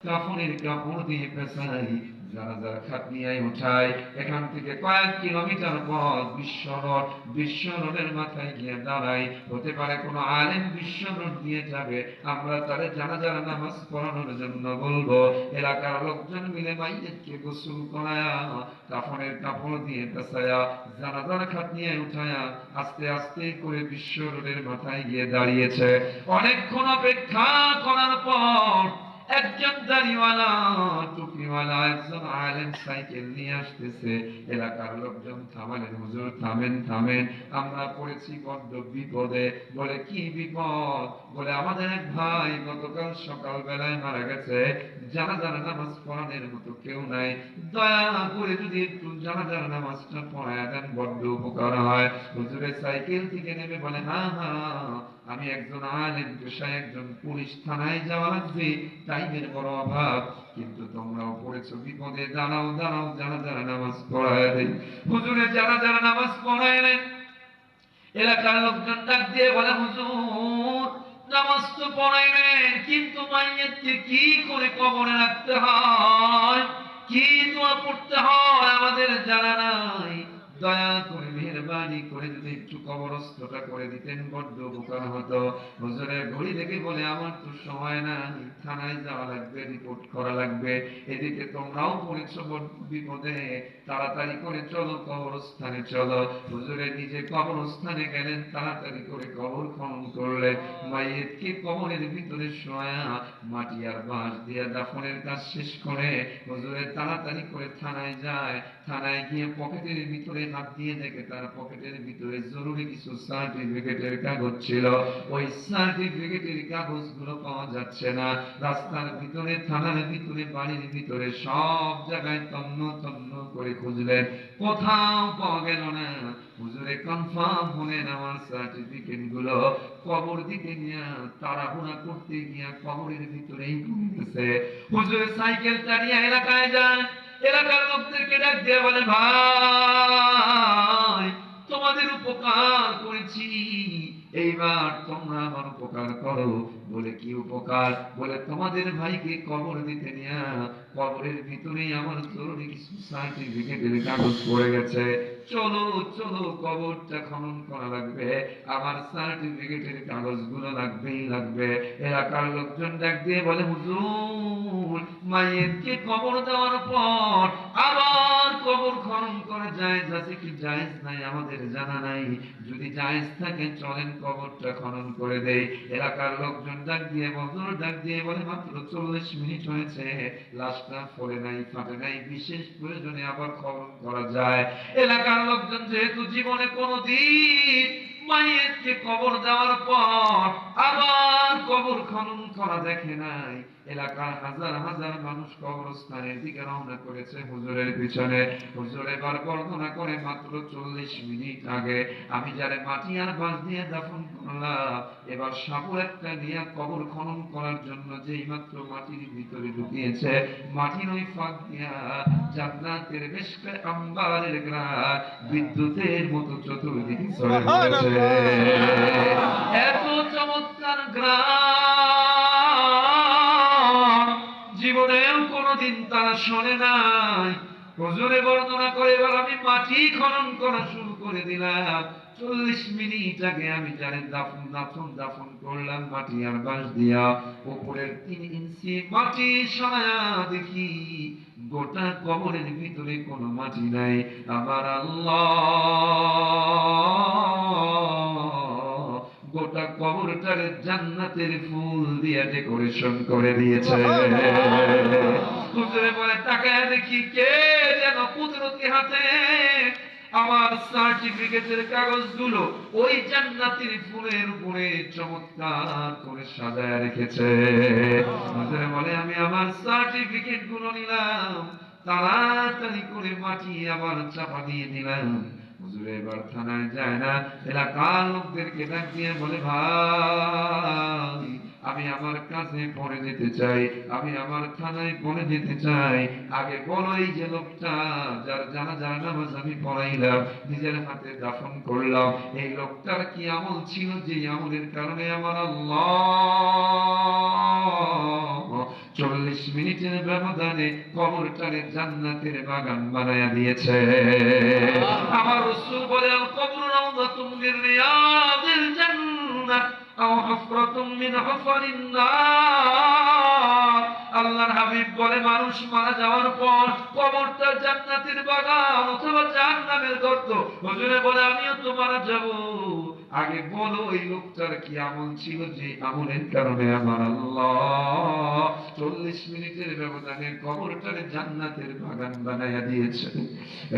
কাফনের কাপড় দিয়ে পেঁচাই, জানাজার খাটনিয়ায় উঠাই। এখান থেকে কয়েক কিলোমিটার পথ বিশ্ব রোডের মাথায় গিয়ে দাঁড়াই। হতে পারে কোনো আলেম বিশ্ব রোড দিয়ে যাবে, আমরা তাদের জানাজার নামাজ পড়ানোর জন্য বলবো। এলাকার লোকজন মিলে মাইয়িতকে গোসল করায়া, কাফনের কাপড় দিয়ে পেঁচায়া, জানাজার খাটনিয়ায় উঠায়া আস্তে আস্তে করে বিশ্ব রোডের মাথায় গিয়ে দাঁড়িয়েছে। অনেকক্ষণ অপেক্ষা করার পর একজন দাড়িওয়ালা টুপিওয়ালা একজন আলেম সাইকেল নিয়ে আসতেছে। এলাকার লোকজন থামালেন, হুজুর থামেন থামেন, আমরা পড়েছি বড্ড বিপদে। বলে কি বিপদ? বলে আমাদের এক ভাই গতকাল সকাল বেলায় মারা গেছে, জানাজার নামাজ পড়ানোর মতো কেউ নাই, দয়া করে যদি একটু জানাজার নামাজটা পড়ায় দেন বড্ড উপকার হয়। হুজুরের সাইকেল থেকে নেমে বলে হ্যাঁ হ্যাঁ, আমি একজন আলেম পেশায় একজন পুলিশ, থানায় যাওয়া লাগবে, টাইমের বড় অভাব, কিন্তু তোমরাও পড়েছো বিপদে, দাঁড়াও দাঁড়াও জানাজার নামাজ পড়ায় দেই। হুজুরে জানাজার নামাজ পড়ায় নেন। এলাকার লোকজন ডাক দিয়ে বলে হুজুর নামাজ তো পড়াইবেন, কিন্তু মাইয়াতকে কি করে কবরে রাখতে হয়, কি দোয়া পড়তে হয় আমাদের জানা নাই। দয়া করে মেহেরবানি করে যদি একটু কবরস্থটা করে দিতেন বড্ড উপকার হতো। হুজুরের ঘড়ি দেখে বলে আমার তো সময় নাই, থানায় যাওয়া লাগবে, রিপোর্ট করা লাগবে, এদিকে তোমরাও পড়েছো বড্ড বিপদে, তাড়াতাড়ি করে চলো কবরস্থানে চলো। হুজুরে নিজে কবরস্থানে গেলেন, তাড়াতাড়ি করে কবর খনন করলেন, মাইয়িতকে কবরের ভিতরে শোয়া মাটি আর বাঁশ দিয়ে দাফনের কাজ শেষ করে হুজুরে তাড়াতাড়ি করে থানায় যায়। থানায় গিয়ে পকেটের ভিতরে হাত দিয়ে দেখে তার পকেটের ভিতরে জরুরি কিছু সার্টিফিকেটের কাগজ ছিল। ওই সার্টিফিকেটের কাগজগুলো পাওয়া যাচ্ছে না। রাস্তার ভিতরে, থানার ভিতরে, বাড়ির ভিতরে সব জায়গায় তন্ন তন্ন করে খুঁজলেন, কোথাও পাওয়া গেল না। হুজুরে কনফার্ম হলেন আমার সার্টিফিকেট গুলো কবর দিতে নিয়ে তাড়াহুড়া করতে গিয়া কবরের ভিতরেই ঘুরতেছে। হুজুরে সাইকেল চালিয়ে এলাকায় যান। এলাকার লোকদেরকে ডাক দিয়ে বলে ভাই তোমাদের উপকার করেছি, এইবার তোমরা আমার উপকার করো। বলে কি উপকার? বলে তোমাদের ভাইকে কবর দিতে নিয়ে কবরের ভিতরেই আমার জরুরি কিছু সার্টিফিকেটের কাগজ পড়ে গেছে, চলো চলো কবরটা খনন করা লাগবে, আমার সার্টিফিকেটের কাগজগুলো লাগবেই লাগবে। এলাকার লোকজন ডাক দিয়ে বলে হুজুর মাইয়েতকে কবর দেওয়ার পর আবার কবর খনন করা জায়েজ আছে কি জায়েজ নাই আমাদের জানা নাই, যদি জায়েজ থাকে চলেন কবরটা খনন করে দেই। এলাকার লোকজন ডাক দিয়ে হুজুর ডাক দিয়ে বলে মাত্র 40 মিনিট হয়েছে, লাশটা ফলে নাই ফাটে নাই, বিশেষ প্রয়োজনে আবার খনন করা যায়। এলাকার লোকজন যেহেতু জীবনে কোনোদিন মাইয়েতকে কবর দেওয়ার পর আবার কবর খনন করা দেখে নাই, এলাকার হাজার হাজার মানুষ কবরস্থানের দিকে রওনা করেছে হুজুরের পিছনে। হুজুর এবার বর্ণনা করে মাত্র 40 মিনিট আগে আমি যারে মাটি আর বাঁশ দিয়ে দাফন করলাম, এবার সাপুর একটা নিয়ে কবর খনন করার জন্য যেই মাত্র মাটির ভিতরে ঢুকিয়েছে, মাটির ওই ফাঁক দিয়া জান্নাতের বেশকে আম্বারের গ্রাস বিদ্যুতের মতো চতুর্দিকে ছড়ে পড়েছে। এত চমৎকার গ্রাস জীবনেও কোনোদিন তারা শোনে নাই। হুজুরে বর্ণনা করে এবার আমি মাটি খনন করা শুরু করে দিলাম। 40 মিনিট আগে আমি যারে দাফন করলাম মাটি আর বাঁশ দিয়া, উপরের 3 ইঞ্চি মাটি সরায়া দেখি গোটা কবরের ভিতরে কোনো মাটি নাই। আমার আল্লাহ গোটা কবরটারে জান্নাতের ফুল দিয়ে ডেকোরেশন করে দিয়েছে। হুজুরে বলে তাকায় দেখি কে যেন কুদরতি হাতে আমার সার্টিফিকেটের কাগজগুলো ওই জান্নাতের ফুলের উপরে চমৎকার করে সাজায় রেখেছে। হুজুরে বলে আমি আমার সার্টিফিকেট গুলো নিলাম, তাড়াতাড়ি করে মাটি আবার চাপা দিয়ে দিলাম। হুজুরে এবার থানায় যায় না, এলাকার লোকদেরকে ডাক দিয়ে বলে ভাই আমি আমার কাছে পড়ে যেতে চাই, আমি আমার থানায় পড়ে যেতে চাই। আগে বলো এই যে লোকটা যার জানাজার নামাজ আমি পড়াইলাম, নিজের হাতে দাফন করলাম, এই লোকটার কি আমল ছিল যে আমলের কারণে আমার আল্লাহ 40 মিনিটের ব্যবধানে কবরটারে জান্নাতের বাগান বানায়া দিয়েছে। আমার রাসূল বলে আল কবরু রাউযাতুম মিন রিয়াদিল জান্নাহ আও হুফরাতুম মিন হুফারিন নার। আল্লাহর হাবিব বলে মানুষ মারা যাওয়ার পর কবরটা জান্নাতের বাগান অথবা জাহান্নামের গর্ত। হুজুরে বলে আমিও তো মারা যাব, আগে বলো ওই লোকটার কি আমল ছিল যে আমলের কারণে আমার আল্লাহ 40 মিনিটের ব্যবধানে কবরটারে জান্নাতের বাগান বানায়া দিয়েছে।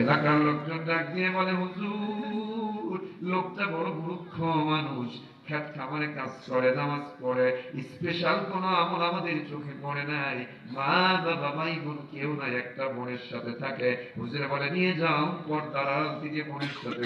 এলাকার লোকজন ডাক দিয়ে বলে হুজুর লোকটা বড় মূর্খ মানুষ, খেত খামারে কাজ করে, নামাজ পড়ে, স্পেশাল কোন আমল আমাদের চোখে পড়ে নাই, মা বাবা ভাই বোন কেউ নাই, একটা বোনের সাথে থাকে। হুজুর বলে নিয়ে যাও পর্দার আড়াল থেকে বোনের সাথে।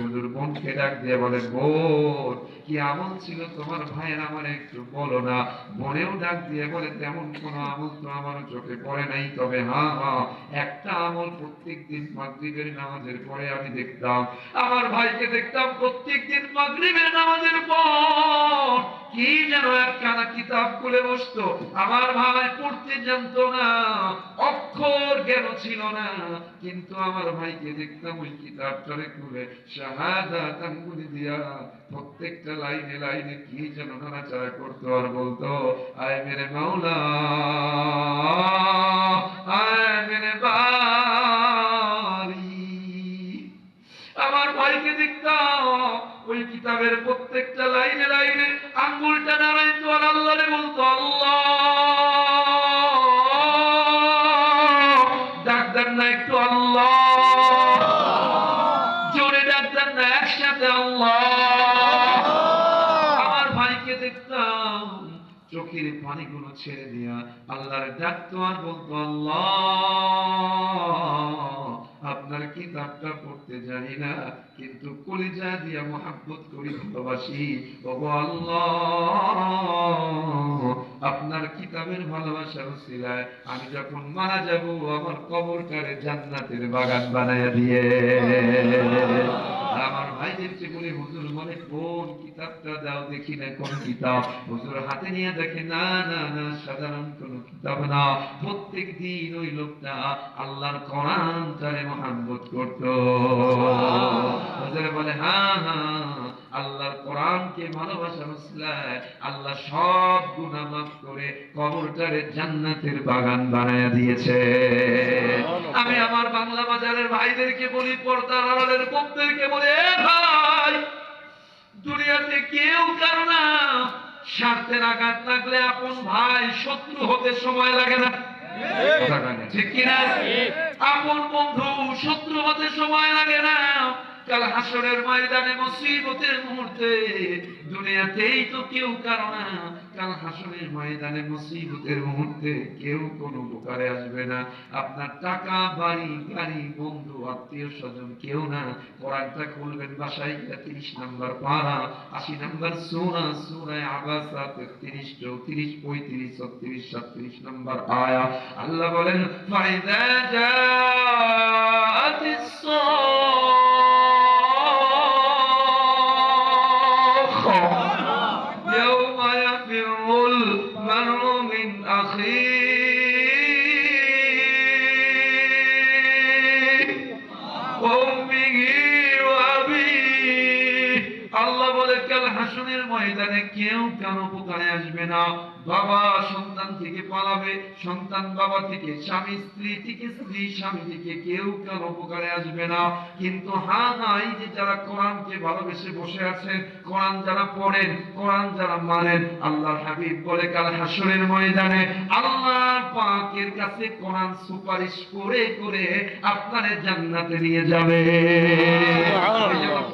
হুজুর বোনকে ডাক দিয়ে বলে বোন কি আমল ছিল তোমার ভাইয়ের আমার একটু বলো না। বোনেও ডাক দিয়ে বলে তেমন কোন আমল তো আমার চোখে পড়ে নাই, তবে হ্যাঁ একটা আমল প্রত্যেকদিন মাগরিবের নামাজের পরে আমি দেখতাম, আমার ভাইকে দেখতাম প্রত্যেকদিন মাগরিবের নামাজের পর কি যেন একখানা কিতাব খুলে বসতো। আমার ভাই পড়তে জানতো না, অক্ষর জ্ঞান ছিল না, কিন্তু আমার ভাইকে দেখতাম ওই কিতাবটারে খুলে শাহাদাত আঙ্গুলি দিয়া প্রত্যেকটা লাইনে লাইনে কি যেন নাড়াচাড়া করতো আর বলতো আয় মেরে মাওলা, আয় মেরে বারি। আমার ভাইকে দেখতাম ওই কিতাবের প্রত্যেকটা লাইনে লাইনে আঙ্গুলটা নাড়াইতো আর আল্লাহরে বলতো আল্লাহ। ডাক দেন না একটু আল্লাহ, জোরে ডাক দেন না একসাথে আল্লাহ। আমার ভাইকে দেখতাম চোখের পানিগুলো ছেড়ে দিয়া আল্লাহর ডাকতো আর বলতো আল্লাহ আপনার কিতাবটা পড়তে জানি না, কিন্তু কলিজা দিয়া মহব্বত করি, ভালোবাসি। ওগো আল্লাহ আপনার কিতাবের ভালোবাসার উসিলায় আমি যখন মারা যাব আমার কবরটারে জান্নাতের বাগান বানায়া দিয়ে। আমার ভাইদেরকে বলে হুজুর বলে কোন কিতাবটা দাও দেখি না কোন কিতাব। হুজুর হাতে নিয়ে দেখে না না না সাধারণ কোন কিতাব না, প্রত্যেক দিন ওই লোকটা আল্লাহর কোরআনটারে মহব্বত করত। হুজুর বলে হ্যাঁ হ্যাঁ আল্লাহর কোরআনকে ভালোবাসার উসিলায় আল্লাহ সব গুনাহ মাফ করে কবরটারে জান্নাতের বাগান বানায়া দিয়েছে। আমি আমার বাংলা বাজারের ভাইদেরকে বলি, পর্দার আড়ালের বোনদেরকে বলি, এ ভাই দুনিয়াতে কেউ কারো না, স্বার্থের আঘাত লাগলে আপন ভাই শত্রু হতে সময় লাগে না, ঠিক কিনা? আপন বন্ধু শত্রু হতে সময় লাগে না। কাল হাসরের ময়দানে মুসিবতের মুহূর্তে দুনিয়াতেই তো কেউ কারো না, কাল হাসরের ময়দানে মুসিবতের মুহূর্তে কেউ কোনো উপকারে আসবে না। আপনার টাকা বাড়ি গাড়ি বন্ধু আত্মীয় স্বজন কেউ না। কোরআনটা খুলবেন বাসায় গিয়ে 30 নম্বর পারা 80 নম্বর সূরা সূরা আবাসা 33 34 35 36 37 নম্বর আয়া আল্লাহ বলেন ফাইদা জাআতিস يوم يفر المرء من أخيه وأمه وأبيه আল্লাহ বলে কাল হাসরের ময়দানে কেউ কারো উপকারে আসবে না। বাবা সন্তান থেকে পালাবে, সন্তান বাবা থেকে, স্বামী স্ত্রী থেকে, স্ত্রী স্বামী থেকে, কেউ কারো উপকারে আসবে না। কিন্তু হ্যাঁ এই যে যারা কোরআনকে ভালোবেসে বসে আছেন, কোরআন যারা পড়েন, কোরআন যারা মানেন, আল্লাহর হাবিব বলে কাল হাসরের ময়দানে আল্লাহ পাকের কাছে কোরআন সুপারিশ করে করে আপনারে জান্নাতে নিয়ে যাবে।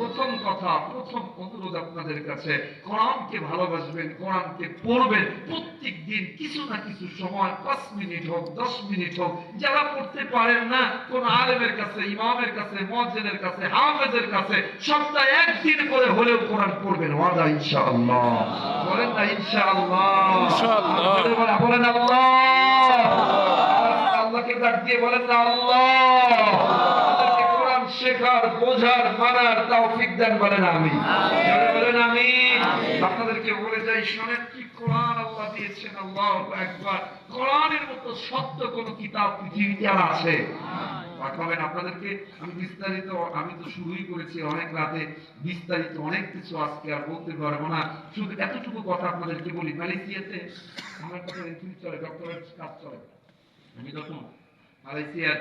প্রথম কথা, প্রথম অনুরোধ আপনাদের কাছে, কোরআনকে ভালোবাসবেন, কোরআনকে পড়বেন প্রত্যেক দিন কিছু না কিছু সময়, 5 মিনিট হোক 10 মিনিট হোক। যারা পড়তে পারেন না কোন আলেমের কাছে, ইমামের কাছে, মুয়াজ্জিনের কাছে, হাফেজের কাছে সপ্তাহে একদিন করে হলেও কোরআন পড়বেন। ওয়াদা ইনশাআল্লাহ। বলেন না ইনশাআল্লাহ? ইনশাআল্লাহ বলেন। আল্লাহ আল্লাহকে ডাক দিয়ে বলেন না আল্লাহ কোরআন শেখার, বোঝার, মানার তৌফিক দান বলেন আমিন। বলেন আমিন। আপনাদেরকে বলে যাই শোনেন কি কোরআন আল্লাহ ফতোয়া দিয়েছেন। আল্লাহু আকবার। কোরআনের মতো সত্য কোন কিতাব পৃথিবীতে আর আছে? পাঠাবেন আপনাদেরকে আমি বিস্তারিত, আমি তো শুরুই করেছি অনেক রাতে, বিস্তারিত অনেক কিছু আজকে আর বলতে পারবো না। শুধু এতটুকু কথা আপনাদেরকে বলি, মালয়েশিয়াতে আমার কাছে এমফিল চলে, ডক্টরেট কাজ চলে। আমি তখন মালয়েশিয়ার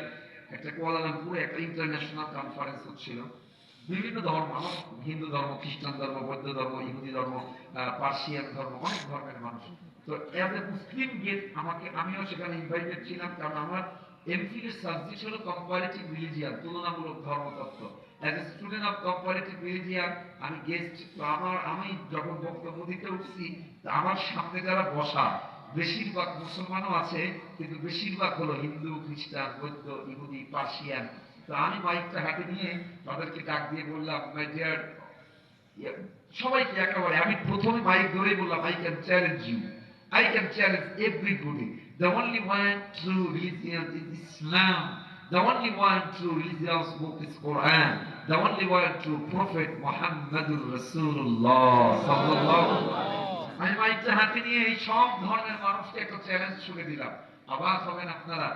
একটা কুয়ালালামপুরে একটা ইন্টারন্যাশনাল কনফারেন্স হচ্ছিল। বিভিন্ন ধর্ম, আমার হিন্দু ধর্ম, খ্রিস্টান ধর্ম, বৌদ্ধ ধর্ম, ইহুদি ধর্ম, পার্সিয়ান ধর্ম, অনেক ধর্মের মানুষ। তো অ্যাজ এ মুসলিম গেস্ট আমিও সেখানে ইনভাইটেড ছিলাম, কারণ আমার এমফিল এর সাবজেক্ট হলো কম্পারেটিভ রিলিজিয়ান, তুলনামূলক ধর্মতত্ত্ব। As a student of comparative religion আমি গেস্ট। তো আমি যখন বক্তব্য দিতে উঠছি, আমার সামনে যারা বসা বেশিরভাগ মুসলমানও আছে, কিন্তু বেশিরভাগ হলো হিন্দু, খ্রিস্টান, বৌদ্ধ, ইহুদি, পার্সিয়ান। তো আমি মাইকটা হাতে নিয়ে তাদেরকে ডাক দিয়ে বললাম, মাই ডিয়ার, সবাইকে একেবারে আমি প্রথমে মাইক ধরে বললাম, I can challenge you, I can challenge everybody, the only one true religion is Islam, the only one true religious book is Quran, the only one true prophet Muhammadur Rasulullah sallallahu alaihi wasallam. আমি মাইকটা হাতে নিয়ে এই সব ধর্মের মানুষকে একটা challenge ছুড়ে দিলাম। অবাক হবেন আপনারা,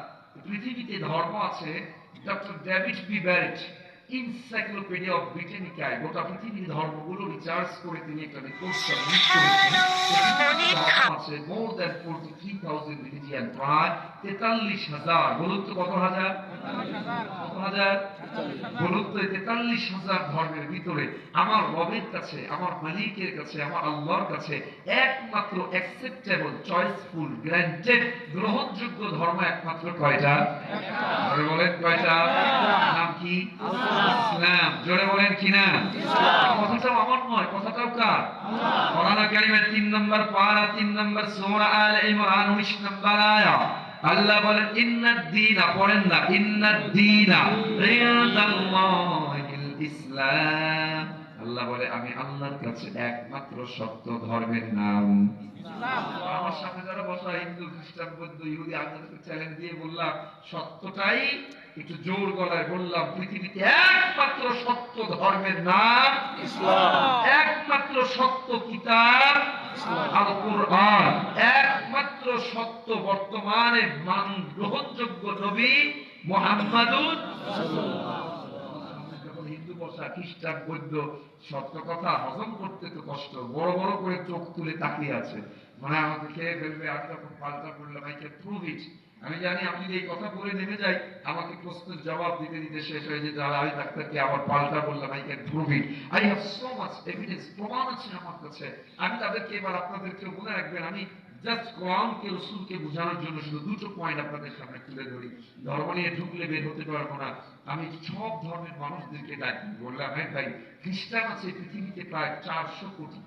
পৃথিবীতে ধর্ম আছে। Doctor David B Barrett encyclopedia of ব্রিটানিকায় গোটা পৃথিবীর ধর্মগুলো রিসার্চ করে তিনি একটা রিপোর্ট সাবমিট করেছেন। ধর্ম আছে মোর দ্যান 43,000 রিলিজিয়ান, প্রায় 43,000। বলুন তো কত হাজার? কত হাজার? বলুন তো 43,000 ধর্মের ভিতরে আমার রবের কাছে, আমার মালিকের কাছে, আমার আল্লাহর কাছে একমাত্র অ্যাকসেপ্টেবল, চয়েসফুল, গ্র্যান্টেড, গ্রহণযোগ্য ধর্ম একমাত্র কয়টা? জোরে বলেন কয়টা? নাম কি? ইসলাম। জোরে বলেন কি নাম? কথাটাও আমার নয়, কথাটাও কার? কোরআন কারীমের 3 নম্বর পারা, 3 নম্বর সূরা আলে ইমরান 19 নম্বর আয়াত। আল্লাহ বলেন ইন্নাদ দীনা, পড়েন না, ইন্নাদ দীনা ইনদাল্লাহিল ইসলাম। আল্লাহ বলে আমি আল্লাহর কাছে একমাত্র সত্য ধর্মের নাম ইসলাম। আমার সামনে যারা বসা হিন্দু, খ্রিস্টান, বৌদ্ধ, ইহুদি, আমি তাদেরকে চ্যালেঞ্জ দিয়ে বললাম সত্যটাই, একটু জোর গলায় বললাম, পৃথিবীতে একমাত্র সত্য ধর্মের নাম ইসলাম, একমাত্র সত্য কিতাব আল কুরআন, একমাত্র সত্য বর্তমানে মানুষ গ্রহণযোগ্য নবী মুহাম্মাদুর রাসূলুল্লাহ। হিন্দু বসা, খ্রিস্টান, বৌদ্ধ, সত্য কথা হজম করতে তো কষ্ট, বড় বড় করে চোখ তুলে তাকিয়ে আছে, মানে আমাকে খেয়ে ফেলবে। আমি তখন পাল্টা বললাম, আই ক্যান প্রুভ ইট। আমি জানি আমি যদি এই কথা বলে নেমে যাই, আমাকে প্রশ্নের জবাব দিতে দিতে শেষ হয়ে যেতে হবে। আমি ডাক্তারকে আবার পাল্টা বললাম, I can prove it, I have so much evidence, প্রমাণ আছে আমার কাছে। আমি তাদেরকে এবার আপনাদেরকে মনে রাখবেন, আমি জাস্ট কোরআনকে, রাসূলকে বোঝানোর জন্য শুধু দুটো পয়েন্ট আপনাদের সামনে তুলে ধরি। ধর্ম নিয়ে ঢুকলে বের হতে পারবো না। আমি সব ধর্মের মানুষদেরকে ডাকি, বললাম, হ্যাঁ ভাই, খ্রিস্টান আছে পৃথিবীতে প্রায় 400 কোটি।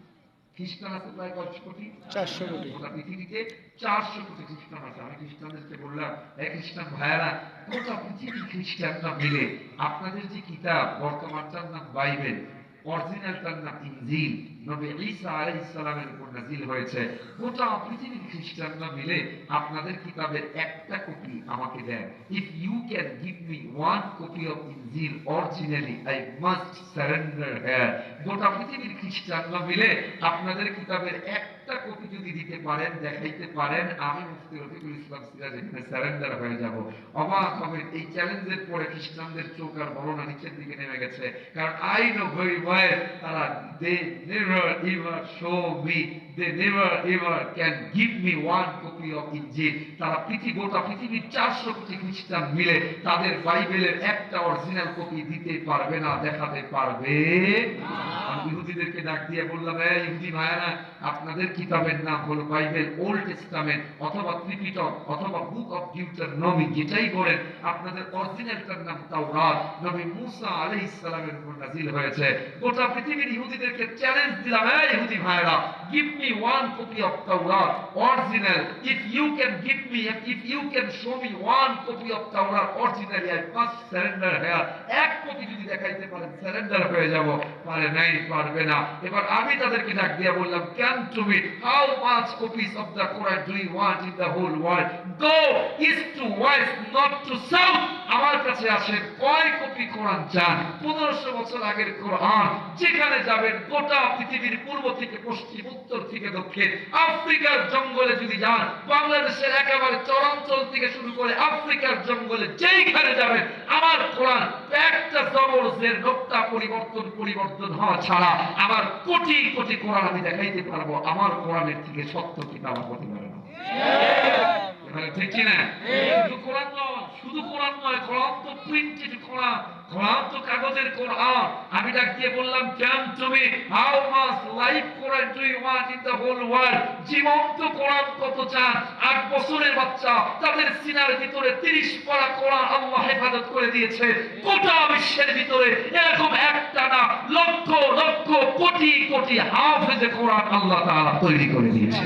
খ্রিস্টান আছে প্রায় কত কোটি? 400 কোটি। গোটা পৃথিবীতে 400 কোটি খ্রিস্টান আছে। আমি খ্রিস্টানদেরকে বললাম, এই খ্রিস্টান ভাইয়ারা, গোটা পৃথিবী খ্রিস্টানরা মিলে আপনাদের যে কিতাব, বর্তমানটার নাম বাইবেল, অরিজিনালটার নাম ইনজিল, নবী ঈসা আলাইহিস সালামের উপর নাযিল হয়েছে, গোটা পৃথিবীর খ্রিস্টানরা মিলে আপনাদের কিতাবের একটা কপি আমাকে দেন। If you can give me one copy of ইনজিল originally, I must surrender here. গোটা পৃথিবীর খ্রিস্টানরা মিলে আপনাদের কিতাবের একটা কপি যদি দিতে পারেন, দেখাইতে পারেন, আমি মুফতি রফিকুল ইসলাম সিরাজ এখানে সারেন্ডার হয়ে যাব। অবাক হবে, এই চ্যালেঞ্জের পরে খ্রিস্টানদের চোখ আর বড় না নিচের দিকে নেমে গেছে, কারণ আই নো ভেরি ওয়েল তারা they never ever show me, they never ever can give me one copy of Injil. তারা গোটা পৃথিবীর 400 কোটি খ্রিস্টান মিলে তাদের বাইবেলের একটা অরিজিনাল কপি দিতে পারবে না, দেখাতে পারবে না। আমি ইহুদিদেরকে ডাক দিয়ে বললাম, এই ইহুদি ভাইরা, আপনাদের কিতাবের নাম হলো বাইবেল, ওল্ড টেস্টামেন্ট অথবা ত্রিপিটক অথবা বুক অফ ডিউটারনমি, যেটাই বলেন, আপনাদের অরিজিনালটার নাম তাওরাত, নবী মুসা আলাইহিস সালামের উপর নাযিল হয়েছে। গোটা পৃথিবীর ইহুদিদেরকে চ্যালেঞ্জ দিলাম, এই ইহুদি ভাইরা, give me one copy of Taurat original. If you can give me, if you can show me one copy of Taurat originally, I must surrender here. এক কপি যদি দেখাইতে পারেন, সারেন্ডার হয়ে যাব। পারে নাই, পারবে না। এবার আমি তাদেরকে ডাক দিয়ে বললাম, can to me, how much copies of the Quran do you want in the whole world? Go east to west, north to south. আমার কাছে আসেন, কয় কপি কোরআন চান? 1500 বছর আগের কোরআন, যেখানে যাবেন গোটা পৃথিবীর পূর্ব থেকে পশ্চিম, উত্তর থেকে দক্ষিণ, আফ্রিকার জঙ্গলে যদি যান, বাংলাদেশের একেবারে চরাঞ্চল থেকে শুরু করে আফ্রিকার জঙ্গলে যেইখানে যাবেন, আমার কোরআন একটা জবরজের নোকটা পরিবর্তন হওয়া ছাড়া আমার কোটি কোটি কোরআন আমি দেখাইতে পারবো। আমার কোরআনের থেকে সত্য কিতাব হতে পারে না। ঠিক কিনা? শুধু কোরআন নয়, শুধু কোরআন নয়, কোরআন তো প্রিন্টেড কোরআন, কোরআন তো কাগজের কোরআন। আমি ডাক দিয়ে বললাম, কেন তুমি how much live Quran do you want in the whole world? জীবন্ত কোরআন কত চান? 8 বছরের বাচ্চা, তাদের সিনার ভিতরে 30 পারা কোরআন আল্লাহ হেফাজত করে দিয়েছে। গোটা বিশ্বের ভিতরে এরকম একটা না, লক্ষ লক্ষ কোটি কোটি হাফেজে কোরআন আল্লাহ তাআলা তৈরি করে দিয়েছে।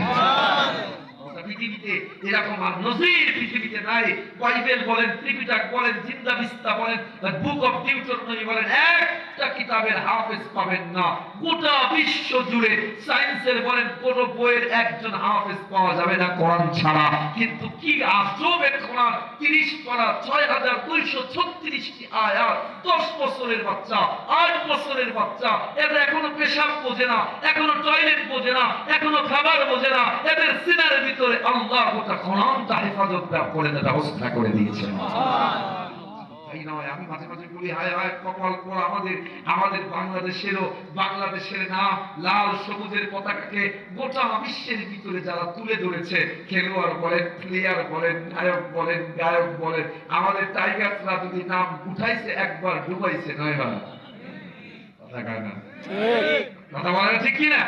পৃথিবীতে এরকম আর নজির পৃথিবীতে নাই। বাইবেল বলেন, ত্রিপিটক বলেন, জিন্দাবিস্তা বলেন, বুক অফ ডিউটোরনমি বলেন, একটা কিতাবের হাফেজ পাবেন না। গোটা বিশ্ব জুড়ে সায়েন্সের বলেন, কোন বইয়ের একজন হাফেজ পাওয়া যাবে না কোরআন ছাড়া। কিন্তু কি আজব এক কোরআন! 30 পারা, 6236টি আয়াত, 10 বছরের বাচ্চা, 8 বছরের বাচ্চা, এরা এখনো পেশাব বোঝে না, এখনো টয়লেট বোঝে না, এখনো খাবার বোঝে না, এদের সিনার ভিতরে আল্লাহ গোটা কোরআনটা হেফাজত করে দেওয়ার ব্যবস্থা করে দিয়েছেন। তাই নয়, আমি মাঝে মাঝে বলি, হায় হায় কপাল পোড়া আমাদের বাংলাদেশের নাম লাল সবুজের পতাকাকে গোটা বিশ্বের ভিতরে যারা তুলে ধরেছে, খেলোয়াড় বলেন, প্লেয়ার বলেন, নায়ক বলেন, গায়ক বলেন, আমাদের টাইগার্সরা যদি নাম উঠাইছে একবার, ডুবাইছে 9 বার। কথা কয় না? কথা বলেন ঠিক কিনা?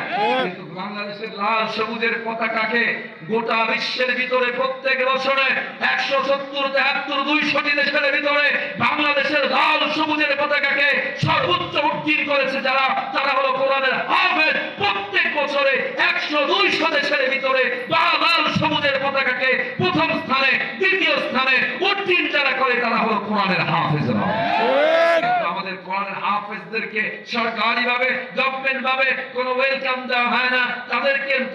কিন্তু বাংলাদেশের লাল সবুজের পতাকাকে গোটা বিশ্বের ভিতরে প্রত্যেক বছরে 170, 73, 200টি দেশের ভিতরে বাংলাদেশের লাল সবুজের পতাকাকে সর্বোচ্চ উত্তীর্ণ করেছে যারা, তারা হলো কোরআনের হাফেজ। প্রত্যেক বছরে 100, 200 দেশের ভিতরে লাল সবুজের পতাকাকে প্রথম স্থানে, দ্বিতীয় স্থানে উত্তীর্ণ যারা করে, তারা হলো কোরআনের হাফেজরা। আমাদের কোরআনের হাফেজদেরকে সরকারি ভাবে, গভর্নমেন্ট ভাবে কোনো ওয়েলকাম দেওয়া হয় না,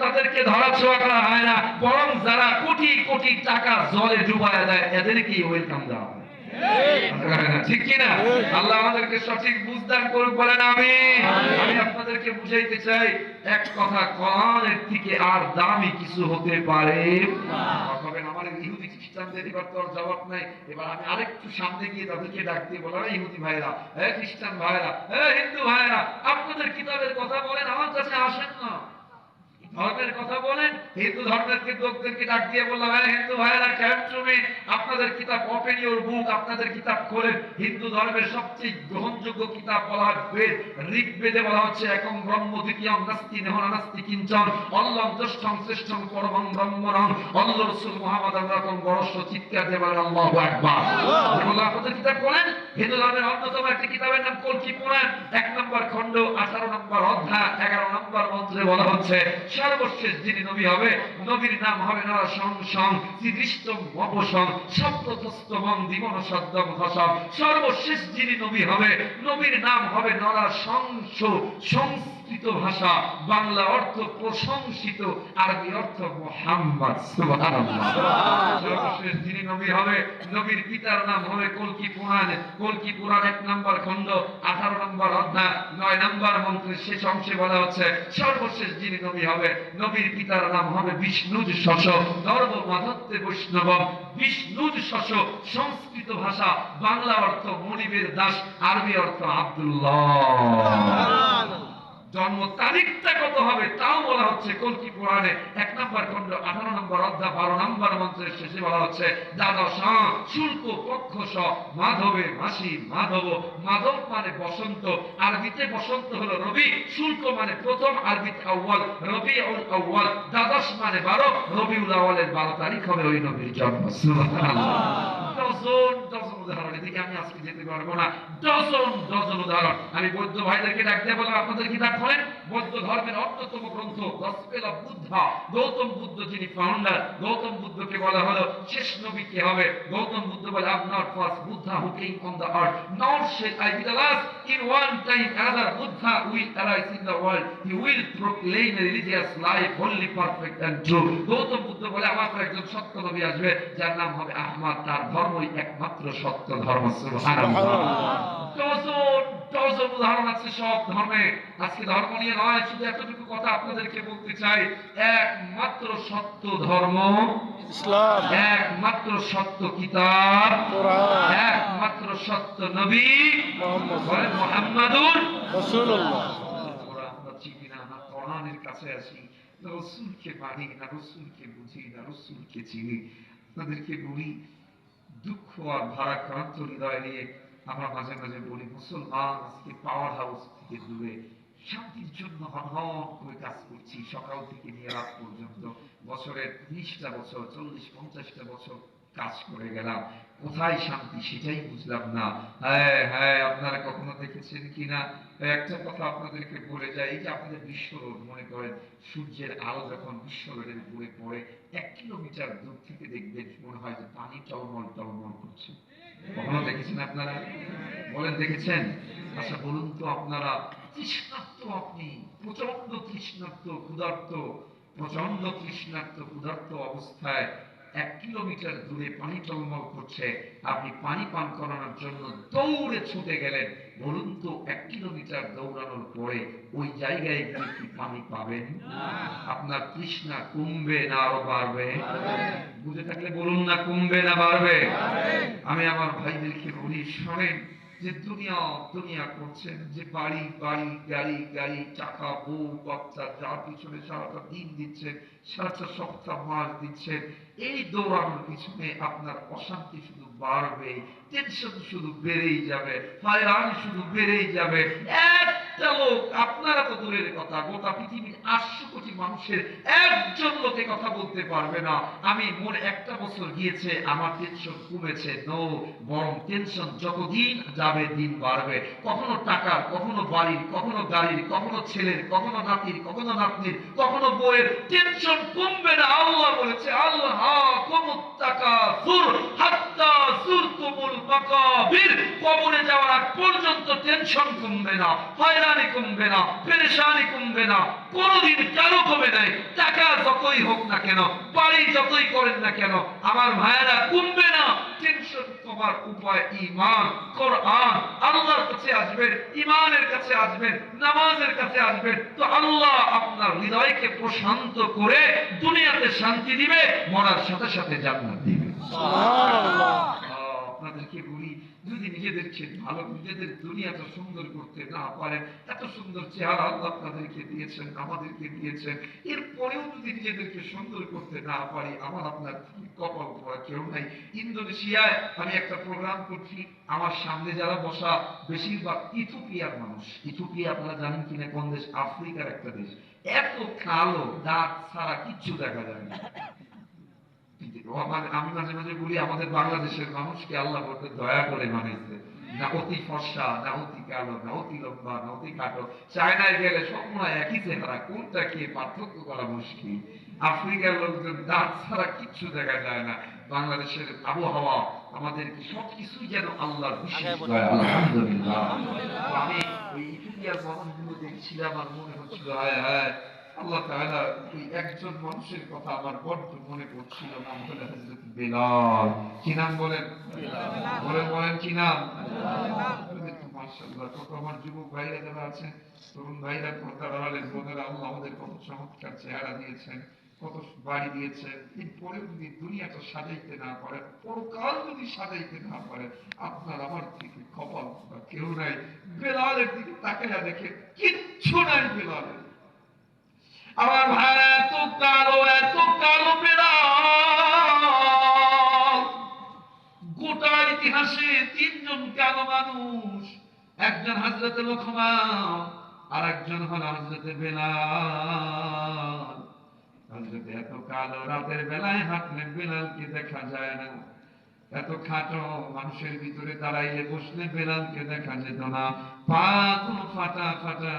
তাদেরকে ধরাছোঁয়া করা হয় না, বরং যারা কোটি কোটি টাকা জলে ডুবায় দেয় এদেরকে ওয়েলকাম দেওয়া হয়। ঠিক কিনা? আল্লাহ আমাদেরকে সঠিক বুঝদান করুক, বলেন আমিন। আমি আপনাদেরকে বুঝাইতে চাই, এক কথা, কোরআনের থেকে আর দামি কিছু হতে পারে না। আমাদের ইহুদি খ্রিস্টানদের এবার তো জবাব নাই। এবার আমি আরেকটু সামনে গিয়ে তাদেরকে ডাক দিয়ে বললাম, ইহুদি ভাইরা, খ্রিস্টান ভাইরা, হিন্দু ভাইরা, আপনাদের কিতাবের কথা বলেন, আমার কাছে আসেন না। ধর্মের কথা বলেন, হিন্দু ধর্মের লোকদেরকে ডাক দিয়ে বললাম, হিন্দু ভাইরা, কেন তুমি আপনাদের কিতাব, ওপেন ইউর বুক, আপনাদের কিতাব খোলেন। হিন্দু ধর্মের সবচেয়ে গ্রহণযোগ্য কিতাব বলা হয় বেদ। ঋগ্বেদে বলা হচ্ছে, একং ব্রহ্ম দ্বিতীয়ং নাস্তি নেহ নাস্তি কিঞ্চন, অল্লং জ্যেষ্ঠং শ্রেষ্ঠং পরমং ব্রহ্মণং, অল্ল রাসূল মুহাম্মদ রাকম বরস্য, চিৎকার দিয়ে বলেন আল্লাহু আকবার। বললাম, আপনাদের কিতাব খোলেন। হিন্দু ধর্মের অন্যতম একটি কিতাবের নাম কল্কি পুরাণ, 1 নম্বর খণ্ড, 18 নম্বর অধ্যায়, 11 নম্বর মন্ত্রে বলা হচ্ছে, সর্বশেষ যিনি নবী হবে, নবীর নাম হবে নরসংসং শ্রীদৃষ্টম অপসং সপ্ততস্তমং দিবন সদ্যম হসম। সর্বশেষ যিনি নবী হবে, নবীর নাম হবে নরসংস, সংস্কৃত ভাষা, বাংলা অর্থ প্রশংসিত, আরবি অর্থ মুহাম্মদ। সুবহানাল্লাহ। সর্বশেষ যিনি নবী হবে, নবীর পিতার নাম হবে কল্কি পুরাণ। কল্কি পুরাণ 1 নম্বর খণ্ড, 18 নম্বর অধ্যায়, 9 নম্বর মন্ত্রের শেষ অংশে বলা হচ্ছে, সর্বশেষ যিনি নবী হবে, নবীর পিতার নাম হবে বিষ্ণুজ শশ, ধর্ম মাধত্তে বৈষ্ণব। বিষ্ণুজ শশ সংস্কৃত ভাষা, বাংলা অর্থ মনিবের দাস, আরবি অর্থ আব্দুল্লাহ। জন্ম তারিখটা কত হবে তাও বলা হচ্ছে কল্কি পুরাণে 1 নম্বর খণ্ড, 18 নম্বর অধ্যায়, 12 নম্বর মন্ত্রের শেষে বলা হচ্ছে, দ্বাদশ শুল্ক পক্ষ স মাধবে মাসি মাধব। মাধব মানে বসন্ত, আরবিতে বসন্ত হলো রবি, শুল্ক মানে প্রথম, আরবিতে আউয়াল, রবিউল আউয়াল। দ্বাদশ মানে 12, রবিউল আউয়ালের 12 তারিখ হবে ওই নবীর জন্ম। সুবহানাল্লাহ। ডজন উদাহরণ, এদিকে আমি আজকে যেতে পারবো না, ডজন উদাহরণ। আমি বৌদ্ধ ভাইদেরকে ডাকতে বললাম, আপনাদের কিতাব খোলেন। বৌদ্ধ ধর্মের অন্যতম গ্রন্থ গসপেল অফ বুদ্ধা, গৌতম বুদ্ধ যিনি ফাউন্ডার, গৌতম বুদ্ধকে বলা হলো শেষ নবী কে হবে। গৌতম বুদ্ধ বলে, I'm not first Buddha who came on the earth, nor shall I be the last. In one time another Buddha will arise in the world. He will proclaim a religious life wholly perfect and true. Gautam Buddha বলে, আমার পর একজন সত্য নবী আসবে যার নাম হবে আহমদ, তার ধর্মই একমাত্র সত্য ধর্ম। সুবহানাল্লাহ। ডজন ডজন উদাহরণ আছে সব ধর্মে। আজকে ধর্ম নিয়ে নয়, শুধু এতটুকু কথা আপনাদেরকে বলতে চাই, একমাত্র সত্য ধর্ম ইসলাম, একমাত্র সত্য কিতাব কোরআন, একমাত্র সত্য নবী মুহাম্মাদুর রাসূলুল্লাহ। আমরা চিনি না, না কোরআনের কাছে আসি, না রাসূলকে মানি, না রাসূলকে বুঝি, না রাসূলকে চিনি। আপনাদেরকে বলি, দুঃখ আর ভারাক্রান্ত হৃদয় নিয়ে আমরা মাঝে মাঝে বলি, মুসলমান আজকে পাওয়ার হাউস থেকে দূরে শান্তির জন্য হনহন করে কাজ করছি, সকাল থেকে নিয়ে রাত পর্যন্ত, বছরের 20টা বছর, 40-50টা বছর কাজ করে গেলাম, কোথায় শান্তি সেটাই বুঝলাম না। হ্যাঁ হ্যাঁ, আপনারা কখনো দেখেছেন কিনা, একটা কথা আপনাদেরকে বলে যাই, এই যে আপনাদের বিশ্ব রোড, মনে করেন সূর্যের আলো যখন বিশ্ব রোডের উপরে পড়ে, 1 কিলোমিটার দূর থেকে দেখবেন মনে হয় যে পানি টলমল টলমল করছে। কখনো দেখেছেন আপনারা? বলেন দেখেছেন? আচ্ছা বলুন তো আপনারা, তৃষ্ণার্ত, আপনি প্রচন্ড তৃষ্ণার্ত ক্ষুধার্ত, প্রচন্ড তৃষ্ণার্ত ক্ষুধার্ত অবস্থায় 1 কিলোমিটার দূরে পানি টলমল করছে, আপনি পানি পান করানোর জন্য দৌড়ে ছুটে গেলেন, বলুন তো 1 কিলোমিটার দৌড়ানোর পরে ওই জায়গায় গিয়ে কি পানি পাবেন? আপনার তৃষ্ণা কমবে না আরো বাড়বে? বুঝে থাকলে বলুন না, কমবে না বাড়বে? আমি আমার ভাইদেরকে বলি, শোনেন, যে দুনিয়া দুনিয়া করছেন, যে বাড়ি বাড়ি গাড়ি গাড়ি টাকা বউ বাচ্চা যার পিছনে সারাটা দিন দিচ্ছেন, সারাটা সপ্তাহ মাস দিচ্ছেন, এই দৌড়ানোর পিছনে আপনার অশান্তি শুধু বাড়বে, টেনশন শুধু বেড়েই যাবে, হয়রানি শুধু বেড়েই যাবে। একটা লোক, আপনারা তো দূরের কথা, গোটা পৃথিবীর 800 কোটি মানুষের একজন লোকে কথা বলতে পারবে না আমি মোর 1টা বছর গিয়েছে আমার টেনশন কমেছে। নো, বরং টেনশন যতদিন যাবে দিন বাড়বে। কখনো টাকার, কখনো বাড়ির, কখনো গাড়ির, কখনো ছেলের, কখনো নাতির, কখনো নাতনির, কখনো বউয়ের, টেনশন কমবে না। আল্লাহ বলেছে, আল্লাহ কুমুত তাকাসুর হাত্তা যুরতুমুল মাকাবির, কবরে যাওয়ার আগ পর্যন্ত টেনশন কমবে না, হয়রানি কমবে না, পেরেশানি কমবে না, কোনদিন কারো কমে নাই। টাকা যতই হোক না কেন, বাড়ি যতই করেন না কেন, আমার ভাইয়েরা, কমবে না। টেনশন কমার উপায় ঈমান, কোরআন, আল্লাহর কাছে আসবেন, ঈমানের কাছে আসবেন, নামাজের কাছে আসবেন, তো আল্লাহ আপনার হৃদয়কে প্রশান্ত করে দুনিয়াতে শান্তি দিবে, মরার সাথে সাথে জান্নাত দিবে। সুবহানাল্লাহ। আপনাদেরকে বলি, যদি নিজেদেরকে ভালো, নিজেদের দুনিয়াটা সুন্দর করতে না পারেন, এত সুন্দর চেহারা আল্লাহ আপনাদেরকে দিয়েছেন, আমাদেরকে দিয়েছেন, এরপরেও যদি নিজেদেরকে সুন্দর করতে না পারি, আমার আপনার কপাল পোড়া কেউ নাই। ইন্দোনেশিয়ায় আমি একটা প্রোগ্রাম করছি, আমার সামনে যারা বসা বেশিরভাগ ইথিওপিয়ার মানুষ। ইথিওপিয়া আপনারা জানেন কিনা কোন দেশ? আফ্রিকার একটা দেশ। এত কালো, দাঁত ছাড়া কিচ্ছু দেখা যায় না। আমি মাঝে মাঝে বলি, আমাদের বাংলাদেশের মানুষকে আল্লাহ বলতে দয়া করে বানিয়েছে, না অতি ফর্সা, না অতি কালো, না অতি লম্বা, না অতি খাটো। চায়নায় গেলে সব মনে হয় একই চেহারা, কোনটা কি পার্থক্য করা মুশকিল। আফ্রিকার লোকজন দাঁত ছাড়া কিচ্ছু দেখা যায় না। বাংলাদেশের আবহাওয়া আমাদেরকে সবকিছুই যেন আল্লাহর বিশেষ দয়া, আলহামদুলিল্লাহ। আমি ওই ইথিওপিয়ার মানুষগুলো দেখছিলাম, আর মনে হচ্ছিল, হায় হায়, আল্লাহ তাআলা ওই একজন মানুষের কথা আমার বড্ড মনে পড়ছিল, নাম হলো হযরত বেলাল। কি নাম বলেন? বলেন বলেন, কি নাম? মাশাআল্লাহ, কত আমার যুবক ভাইরা যারা আছেন, তরুণ ভাইরা, পর্দার আড়ালের বোনেরা, আল্লাহ আমাদের কত চমৎকার চেহারা দিয়েছেন, কত বাড়ি দিয়েছেন। এরপরেও যদি দুনিয়াটা সাজাইতে না পারেন, পরকাল যদি সাজাইতে না পারেন, আপনার আমার থেকে কপাল কেউ নাই। বেলালের দিকে তাকাইয়া দেখে কিচ্ছু নাই বেলালের। আমার ভাইরা, এত কালো বেলাল। গোটা ইতিহাসে 3জন কালো মানুষ, একজন হযরতে লোকমান, আর একজন হল হযরতে বেলাল। হযরতে এত কালো, রাতের বেলায় হাঁটলে বেলালকে দেখা যায় না। এত খাটো, মানুষের ভিতরে দাঁড়াইলে বসলে বেলালকে দেখা যেত না। পা কোনো ফাটা ফাটা,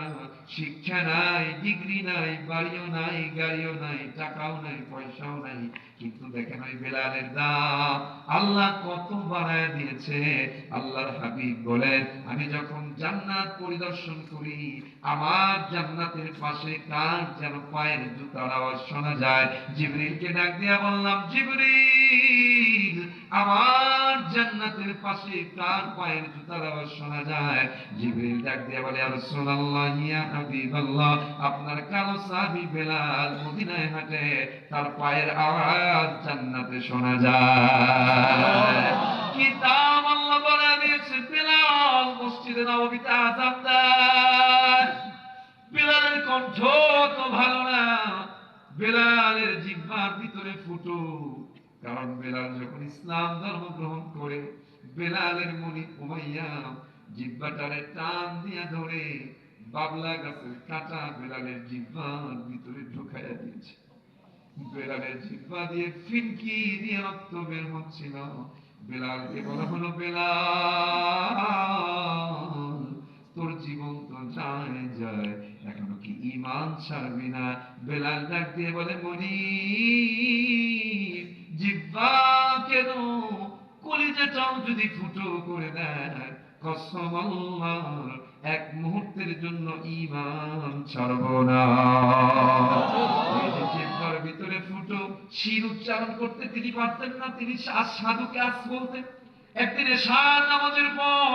শিক্ষা নাই, ডিগ্রি নাই, বাড়িও নাই, গাড়িও নাই, টাকাও নাই, পয়সাও নাই, কিন্তু দেখেন ওই বেলালের দাম আল্লাহ কত বাড়ায় দিয়েছে। আল্লাহর হাবিব বলেন, আমি যখন জান্নাত পরিদর্শন করি, আমার জান্নাতের পাশে কার যেন পায়ের জুতার আওয়াজ শোনা যায়। জিবরিলকে ডাক দিয়া বললাম, জিবরিল, আমার জান্নাতের পাশে কার পায়ের জুতার আওয়াজ শোনা যায়? জিবরিল ডাক দিয়ে বলে, ইয়া রাসূলুল্লাহ, ইয়া হাবিবাল্লাহ, আপনার কালো সাহাবী বেলাল মদিনায় হাঁটে, তার পায়ের আওয়াজ জান্নাতে শোনা যায়। কি দাম আল্লাহ বলে দিয়েছে! বেলাল মসজিদে নববীতে আযান দেয়। বেলালের কণ্ঠ তো ভালো না, বেলালের জিহ্বার ভিতরে ফুটো। কারণ বেলাল যখন ইসলাম ধর্ম গ্রহণ করে, বেলালের মুনি উমাইয়া জিহ্বাটারে টান দিয়া ধরে বাবলা গাছের কাঁটা বেলালের জিহ্বার ভিতরে ঢুকাইয়া দিয়েছে। বেলালের জিহ্বা দিয়ে ফিনকি দিয়ে রক্ত বের হচ্ছিল। বেলালকে বলা হলো, বেলাল, তোর জীবন তো যায় যায়, এখনো কি ঈমান ছাড়বি না? বেলাল ডাক দিয়ে বলে, মুনির, জিহ্বা কেন, কলিজাটাও যদি ফুটো করে দেয়, কসম আল্লাহর, এক মুহূর্তের জন্য ঈমান ছাড়ব না। এই যে জিহ্বার ভিতরে ফুটো, শির উচ্চারণ করতে তিনি পারতেন না, তিনি সাধুকে আস বলতেন। একদিন এশার নামাজের পর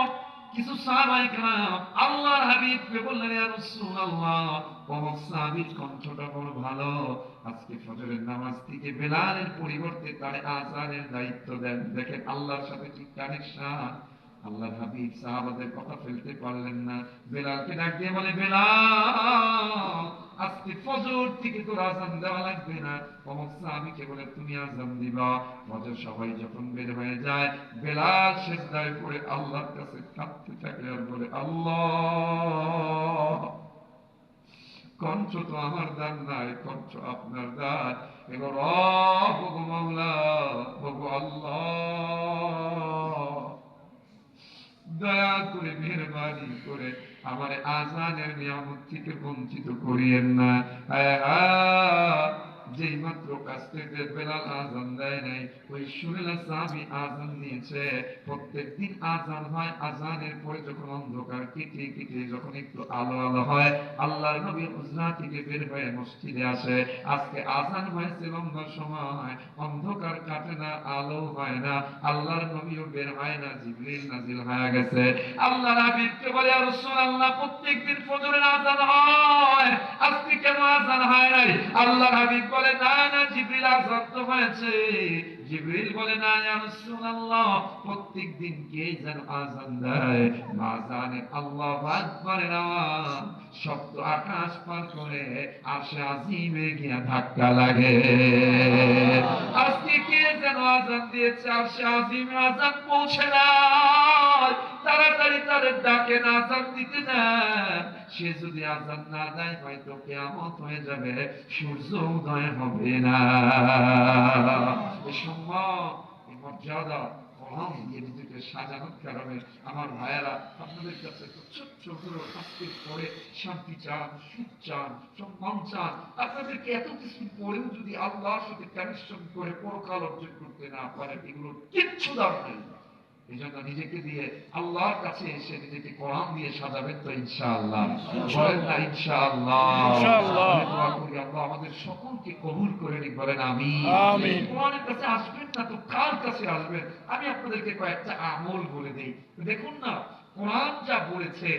কিছু সাহাবায়ে কেরাম আল্লাহর হাবিবকে বললেন, ইয়া রাসূলুল্লাহ, অমুক সাহাবীর কণ্ঠটা বড় ভালো, আজকে ফজরের নামাজ থেকে বেলালের পরিবর্তে তারে আযানের দায়িত্ব দেন। দেখেন আল্লাহর সাথে কি কানেকশন! আল্লাহর হাবিব সাহাবাদের কথা ফেলতে পারলেন না, বেলালকে ডাক দিয়ে বলে, বেলাল, আজকে ফজর থেকে তোর আযান দেওয়া লাগবে না। অমুক সাহাবীকে বলে, তুমি আযান দিবা। ফজর সবাই যখন বের হয়ে যায়, বেলাল সিজদায় পড়ে আল্লাহর কাছে কাঁদতে থাকে আর বলে, আল্লাহ, কণ্ঠ তো আমার দান নাই, কণ্ঠ আপনার দান। এবার ওগো মাওলা, ওগো আল্লাহ, দয়া করে মেহেরবানি করে আমার আযানের নিয়ামত থেকে বঞ্চিত করিয়েন না। যেই মাত্র কাছ থেকে বেলাল আযান দেয় নাই, ওই সুরেলা সাহাবী আযান দিয়েছে। প্রত্যেকদিন আযান হয়, আযানের পরে যখন অন্ধকার কেটে কেটে যখন একটু আলো আলো হয়, আল্লাহর নবী হুজরা থেকে বের হয়ে মসজিদে আসে। আজকে আযান হয়েছে লম্বা সময়, অন্ধকার কাটে না, আলো হয় না, আল্লাহর নবীও বের হয় না, জিবরিল নাজিল হয়ে গেছে। আল্লাহর হাবিবকে বলে, ইয়া রাসূলুল্লাহ, প্রত্যেকদিন ফজরের আযান হয়, আজকে কেন আযান হয় নাই? আল্লাহর হাবিব বলে, না না, জিবরিল আযান তো হয়েছে। জিবরিল বলে, না ইয়া রাসূলুল্লাহ, প্রত্যেকদিন কে যেন আযান দেয়, আযানে আল্লাহু আকবারের আওয়াজ শব্দ আকাশ পার করে আরশে আজিমে গিয়ে ধাক্কা লাগে। আজকে কে যেন আযান দিয়েছে, আরশে আজিমে আযান পৌঁছে নাই, তাড়াতাড়ি তার ডাকে না, আযান দিতে দেন। সে যদি আযান না দেয়, হয়তো কিয়ামত হয়ে যাবে, সূর্য উদয় হবে না। এই সম্মান, এই মর্যাদা কোরআন দিয়ে নিজেকে সাজানোর কারণে আমার ভাইয়েরা, আপনাদের কাছে তো ছোট্ট করে আজকে পড়ে শান্তি চান, সুখ চান, সম্মান চান। আপনাদেরকে এত কিছু পড়েও যদি আল্লাহর সাথে কানেকশন করে পরকাল অর্জন করতে না পারেন, এগুলোর কিচ্ছু দাম নেই। এই জন্য নিজেকে দিয়ে আল্লাহর কাছে এসে নিজেকে কোরআন দিয়ে সাজাবেন তো ইনশাআল্লাহ। বলেন না ইনশাআল্লাহ? দোয়া করি আল্লাহ আমাদের সকলকে কবুল করে নিক, বলেন আমিন। কোরআনের কাছে আসবেন না তো কার কাছে আসবেন? আমি আপনাদেরকে কয়েকটা আমল বলে দেই। দেখুন না, কোরআন যা বলেছে,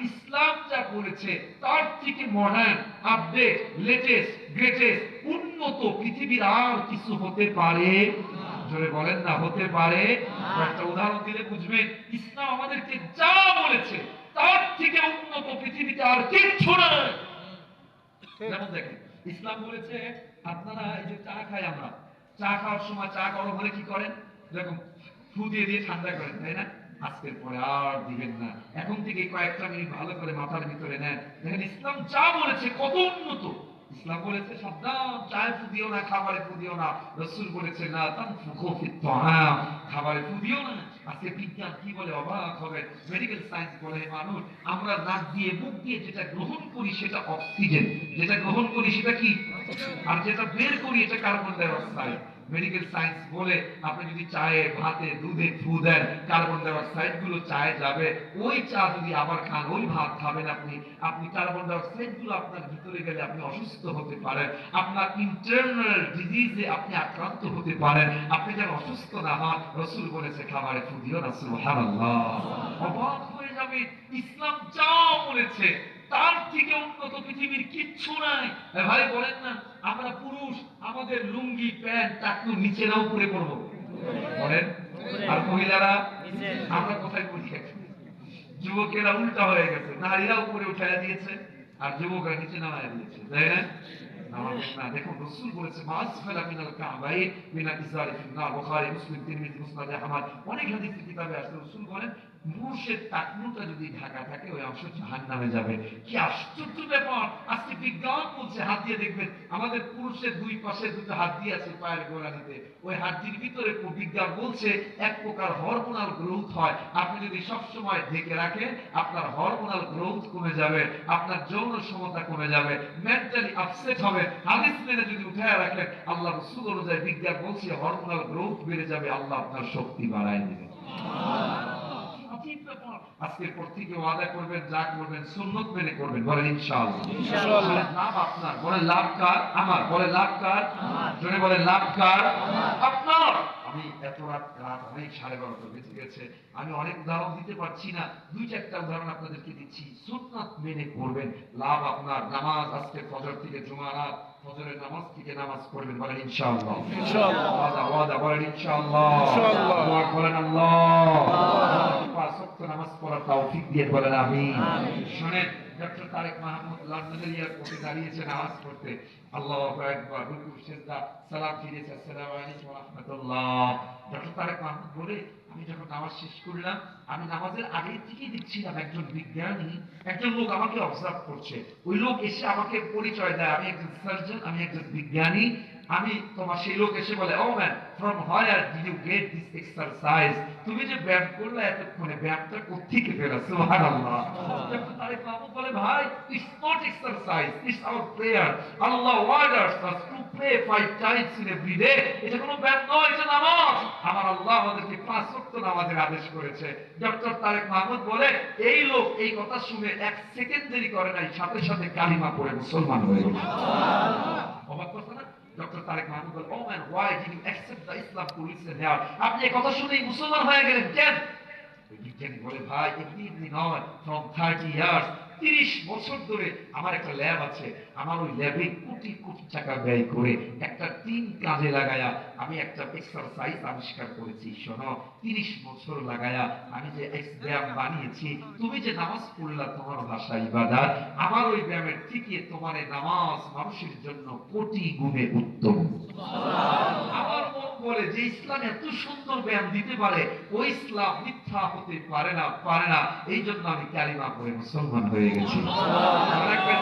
ইসলাম যা বলেছে, তার থেকে মডার্ন, আপডেট, লেটেস্ট, গ্রেটেস্ট, উন্নত পৃথিবীর আর কিছু হতে পারে? জোরে বলেন না, হতে পারে? একটা উদাহরণ দিলে বুঝবেন। ইসলাম আমাদেরকে যা বলেছে, তার থেকে উন্নত পৃথিবীতে আর কিচ্ছু নেই। যেমন দেখেন, ইসলাম বলেছে আপনারা এই যে চা খাই, আমরা চা খাওয়ার সময় চা গরম হলে কি করেন? দেখুন, ফু দিয়ে দিয়ে ঠান্ডা করেন, তাই না? আজকের পরে আর দিবেন না, এখন থেকে কয়েকটা মিনিট ভালো করে মাথার ভিতরে নেন। দেখেন ইসলাম যা বলেছে কত উন্নত। ইসলাম বলেছে সাবধান, চায়ে ফু দিও না, খাবারে ফু দিও না। রাসূল বলেছে না তানফুখু ফিত তাআম, খাবারে ফু দিও না। আজকে বিজ্ঞান কি বলে অবাক হবে, মেডিকেল সায়েন্স বলে মানুষ, আমরা নাক দিয়ে মুখ দিয়ে যেটা গ্রহণ করি সেটা অক্সিজেন, যেটা গ্রহণ করি সেটা কি, আর যেটা বের করি এটা carbon die oxide. Medical science বলে আপনি যদি চায়ে ভাতে দুধে ফু দেন, কার্বন ডাই অক্সাইড গুলো চায়ে যাবে, ওই চা যদি আবার খান, ওই ভাত খাবেন আপনি, আপনি কার্বন ডাই অক্সাইড গুলো আপনার ভিতরে গেলে আপনি অসুস্থ হতে পারেন, আপনার ইন্টারনাল ডিজিজে আপনি আক্রান্ত হতে পারেন। আপনি যেন অসুস্থ না হন, রাসূল বলেছে খাবারে ফু দিও না। সুবহানাল্লাহ। অবাক হয়ে যাবে, ইসলাম যা বলেছে তার থেকে উন্নত পৃথিবীর কিচ্ছু নাই। ভাই বলেন না, আমরা পুরুষ আমাদের লুঙ্গি প্যান্ট টাকনু নিচে না উপরে পড়বো? বলেন। আর মহিলারা আমরা কোথায় পড়ি? যুবকেরা উল্টা হয়ে গেছে, নারীরা উপরে উঠাইয়া দিয়েছে আর যুবকরা নিচে নামাইয়া দিয়েছে, তাই না? না, দেখুন রাসূল বলেছে মাসফালা মিনাল কাবাইন মিনাল ইজারি ফিন্নার। বুখারী, মুসলিম, তিরমিজি, মুসনাদ আহমদ, অনেক হাদিসের কিতাবে আছে রাসূল বলেন পুরুষের টাকনুটা যদি ঢাকা থাকে ওই অংশ জাহান্নামে যাবে। কি আশ্চর্য ব্যাপার! আজকে বিজ্ঞান বলছে, হাত দিয়ে দেখবেন আমাদের পুরুষের দুই পাশে দুটো হাত দিয়ে আছে পায়ের গোড়ালিতে, ওই হাতটির ভিতরে বিজ্ঞান বলছে এক প্রকার হরমোনাল গ্রোথ হয়। আপনি যদি সবসময় ঢেকে রাখেন আপনার হরমোনাল গ্রোথ কমে যাবে, আপনার যৌন ক্ষমতা কমে যাবে, মেন্টালি আপসেট হবে। হাদিস মেনে যদি উঠায় রাখেন, আল্লাহ রাসূল অনুযায়ী বিজ্ঞান বলছে হরমোনাল গ্রোথ বেড়ে যাবে, আল্লাহ আপনার শক্তি বাড়ায় দিবেন। আজকের পর থেকে ওয়াদা করবেন, যা করবেন সুন্নত মেনে করবেন, বলেন ইনশাআল্লাহ। ইনশাআল্লাহ। লাভ আপনার, বলেন লাভ কার? আমার, বলেন লাভ কার? জোরে বলেন লাভ কার? আপনার। আমি এত রাত অনেক 12:30 বেজে গেছে, আমি অনেক উদাহরণ দিতে পারছি না, দুই চারটা উদাহরণ আপনাদেরকে দিচ্ছি, সুন্নাত মেনে করবেন, লাভ আপনার। নামাজ আজকে ফজর থেকে জুমা রাত, ফজরের নামাজ থেকে নামাজ পড়বেন, বলেন ইনশাআল্লাহ। ইনশাআল্লাহ। ওয়াদা বলেন ইনশাআল্লাহ। ইনশাআল্লাহ। দোয়া করেন আল্লাহ পাঁচ ওয়াক্ত নামাজ পড়ার তৌফিক দিয়ে, বলেন আমিন। শুনেন, ডক্টর তারেক মাহমুদ লন্ডনের এয়ারপোর্টে দাঁড়িয়েছে নামাজ পড়তে, আল্লাহু আকবার, রুকু সিজদা সালাম ফিরেছে, আসসালামু আলাইকুম ওয়া রাহমাতুল্লাহ। ডক্টর তারেক মাহমুদ বলে আমি যখন নামাজ শেষ করলাম, আমি নামাজের আগে থেকেই দেখছিলাম একজন বিজ্ঞানী, একজন লোক আমাকে অবজার্ভ করছে। ওই লোক এসে আমাকে পরিচয় দেয়, আমি একজন সার্জন, আমি একজন বিজ্ঞানী। আমি তোমার সেই লোক এসে বলে, oh man, from where did you get this exercise? তুমি যে ব্যায়াম করলে এতক্ষণে, ব্যায়ামটা কোত্থেকে পেলা? সুবহানাল্লাহ। ডক্টর তারেক মাহমুদ বলে, ভাই, it's not exercise, it's our prayer. Allah orders us to pray 5 times in every day. এটা কোনো ব্যায়াম নয়, এটা নামাজ। আমার আল্লাহ আমাদেরকে 5 ওয়াক্ত নামাজের আদেশ করেছে। ডক্টর তারেক মাহমুদ বলে, এই লোক এই কথা শুনে 1 সেকেন্ড দেরি করে নাই, সাথে সাথে কালিমা পড়ে মুসলমান হয়ে গেল। অবাক কথা না? ডক্টর তারেক মাহমুদ বলে, oh man, why did you accept the Islam to listen here? আপনি এই কথা শুনেই মুসলমান হয়ে গেলেন কেন? বিজ্ঞানী বলে, ভাই, এমনি নয়, ফ্রম 30 ইয়ার্স, 30 বছর ধরে আমার একটা ল্যাব আছে, আমার ওই ল্যাবে কোটি কোটি টাকা ব্যয় করে একটা টিম কাজে লাগায়া আমি একটা এক্সারসাইজ আবিষ্কার করেছি। শোনো, 30 বছর লাগায়া আমি যে ব্যায়াম বানিয়েছি, তুমি যে নামাজ পড়লা তোমার ভাষা ইবাদত, আমার ওই ব্যায়ামের থেকে তোমার এই নামাজ মানুষের জন্য কোটি গুণে উত্তম। আমার মন বলে যে ইসলাম এত সুন্দর ব্যায়াম দিতে পারে, ওই ইসলাম মিথ্যা হতে পারে না, পারে না। এই জন্য আমি কালিমা পড়ে মুসলমান হয়ে গেছি।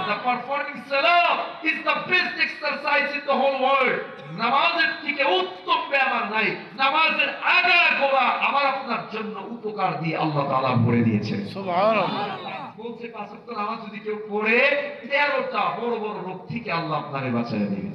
The performing salah is the best exercise in the whole world. নামাজের থেকে উত্তম ব্যায়াম আর নাই। নামাজের আগা গোড়া আমার আপনার জন্য উপকার দিয়ে আল্লাহ তাআলা ভরে দিয়েছে। সুবহানাল্লাহ। বলছে 5 ওয়াক্ত নামাজ যদি কেউ পড়ে, 13টা বড় বড় রোগ থেকে আল্লাহ আপনাকে বাঁচিয়ে দিবেন।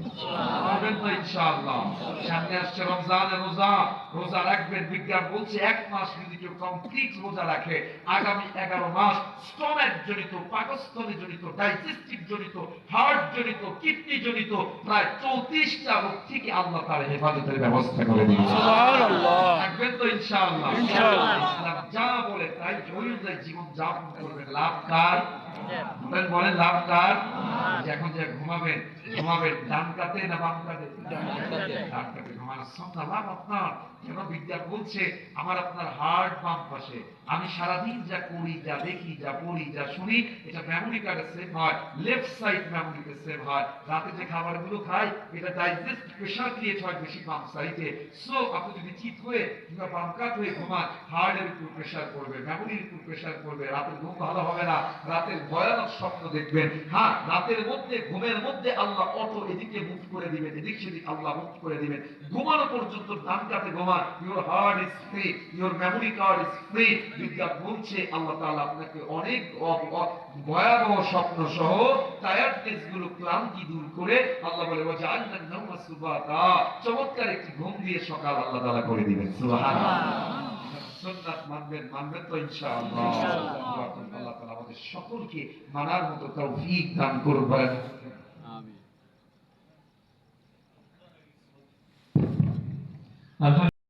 পারবেন তো ইনশাআল্লাহ। সামনে আসছে রমজানের রোজা, রোজা রাখবেন। বিজ্ঞান বলছে 1 মাস যদি কেউ কমপ্লিট রোজা রাখে, আগামী 11 মাস স্টোমাক জনিত, পাকস্থলী জনিত, ডাইজেস্টিভ জনিত, হার্ট জনিত, কিডনি জনিত প্রায় 34টা রোগ থেকে আল্লাহ তার হেফাজতের ব্যবস্থা করে দিয়েছে। সুবহানাল্লাহ। থাকবেন তো ইনশাআল্লাহ। ইনশাআল্লাহ। ইসলাম যা বলে তাই ওই অনুযায়ী জীবন যাপন করবেন। লাভ কার? বলেন লাভ কার? এখন যে ঘুমাবেন, ঘুমাবেন ডান কাতে না বাম কাতে? ডান কাতে ঘুমানোর সন্ধ্যা লাভ আপনার। কেন? বিজ্ঞান বলছে আমার আপনার হার্ট বাম পাশে। আমি সারাদিন যা করি, যা দেখি, যা পড়ি, যা শুনি, এটা মেমোরি কার্ডে সেভ হয়, লেফট সাইড মেমোরিতে সেভ হয়। রাতে যে খাবারগুলো খাই, এটা ডাইজেস্ট প্রেশার ক্রিয়েট হয় বেশি বাম সাইডে। সো আপনি যদি চিত হয়ে কিংবা বাম কাত হয়ে ঘুমান, হার্টের উপর প্রেশার পড়বে, মেমোরির উপর প্রেশার পড়বে, রাতের ঘুম ভালো হবে না, রাতের ভয়ানক স্বপ্ন দেখবেন। হ্যাঁ, রাতের মধ্যে, ঘুমের মধ্যে আল্লাহ অটো এদিকে মুভ করে দিবেন, এদিক সেদিক আল্লাহ মুভ করে দিবেন। ঘুমানো পর্যন্ত ডান কাতে ঘুমান, your heart is free, your memory card is free. বিজ্ঞান বলছে আল্লাহ তাআলা আপনাকে অনেক ভয়াবহ স্বপ্ন সহ টায়ার্ডনেস গুলো ক্লান্তি দূর করে আল্লাহ বলে ওয়াজআলনা নাওমা সুবাতা, চমৎকার একটি ঘুম দিয়ে সকাল আল্লাহ তাআলা করে দিবেন। সুবহানাল্লাহ। সুন্নাত মানবেন তো ইনশাআল্লাহ। আল্লাহ তাআলা আমাদের সকলকে মানার মতো তৌফিক দান করবেন। আমিন।